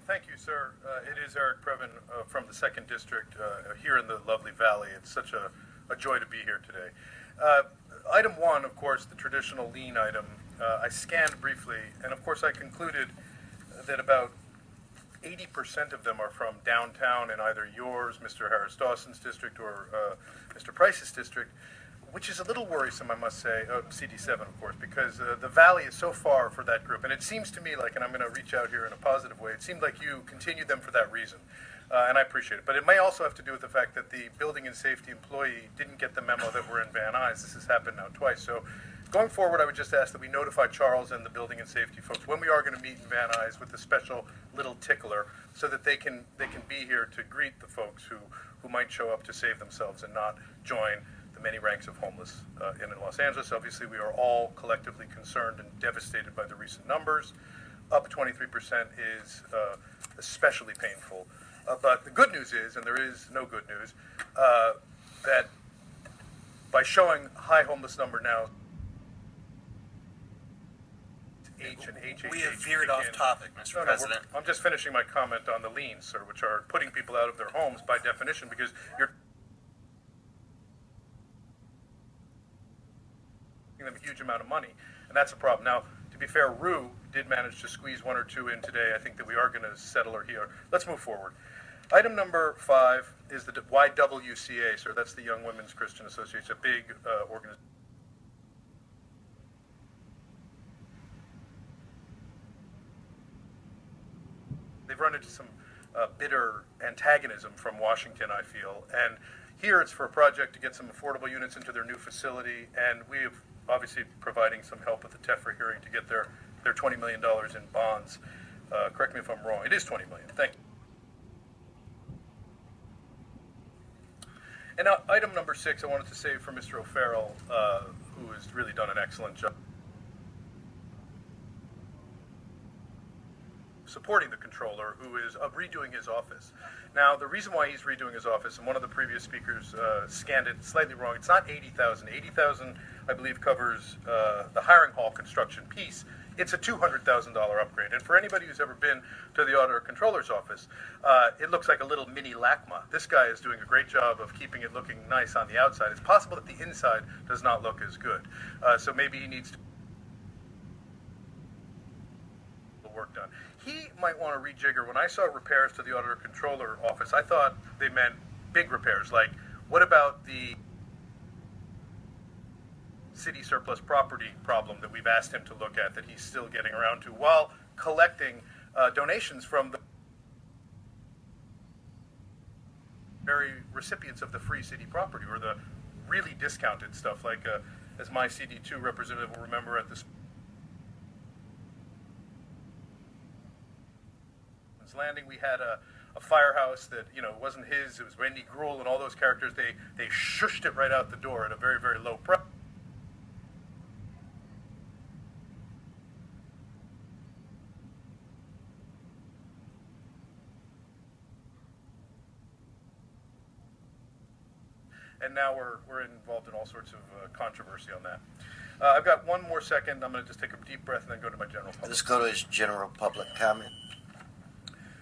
Thank you, sir. It is Eric Previn from the 2nd District here in the lovely Valley. It's such a joy to be here today. Item 1, of course, the traditional lien item, I scanned briefly, and of course I concluded that about 80% of them are from downtown in either yours, Mr. Harris Dawson's district, or Mr. Price's district, which is a little worrisome, I must say, CD7, of course, because the Valley is so far for that group. And it seems to me like, and I'm going to reach out here in a positive way, it seemed like you continued them for that reason. And I appreciate it. But it may also have to do with the fact that the building and safety employee didn't get the memo that we're in Van Nuys. This has happened now twice. So going forward, I would just ask that we notify Charles and the building and safety folks when we are going to meet in Van Nuys with a special little tickler so that they can be here to greet the folks who might show up to save themselves and not join the many ranks of homeless in Los Angeles. Obviously, we are all collectively concerned and devastated by the recent numbers. Up 23% is especially painful. But the good news is, and there is no good news, that by showing high homeless number now, we have veered off topic, Mr. President. I'm just finishing my comment on the liens, sir, which are putting people out of their homes by definition because you're giving them a huge amount of money, and that's a problem. Now, to be fair, Rue did manage to squeeze 1 or 2 in today. I think that we are going to settle her here. Let's move forward. Item number 5 is the YWCA, sir. That's the Young Women's Christian Association, a big organization. They've run into some bitter antagonism from Washington, I feel. And here it's for a project to get some affordable units into their new facility, and we have obviously providing some help with the TEFRA hearing to get their $20 million in bonds. Correct me if I'm wrong. It is $20 million. Thank you. And now, item number 6, I wanted to say for Mr. O'Farrell, who has really done an excellent job supporting the controller, who is redoing his office. Now, the reason why he's redoing his office, and one of the previous speakers scanned it slightly wrong, it's not $80,000. $80,000, I believe, covers the hiring hall construction piece. It's a $200,000 upgrade. And for anybody who's ever been to the auditor controller's office, it looks like a little mini LACMA. This guy is doing a great job of keeping it looking nice on the outside. It's possible that the inside does not look as good. So maybe he needs to work done. He might want to rejigger. When I saw repairs to the auditor controller office, I thought they meant big repairs. Like, what about the city surplus property problem that we've asked him to look at that he's still getting around to while collecting donations from the very recipients of the free city property or the really discounted stuff, like as my CD2 representative will remember at the Landing, we had a firehouse that, you know, wasn't his. It was Wendy Gruhl and all those characters. They shushed it right out the door at a very, very low price. And now we're involved in all sorts of controversy on that. I've got 1 more second. I'm going to just take a deep breath and then go to my general public. Let's go to his general public comment.